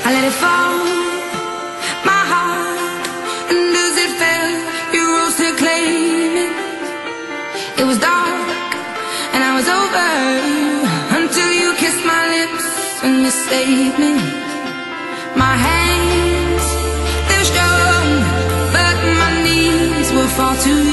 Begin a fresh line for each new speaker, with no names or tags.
I let it fall, my heart, and as it fell, you rose to claim it. It was dark, and I was over, until you kissed my lips and you saved me. My hands, they're strong, but my knees were far too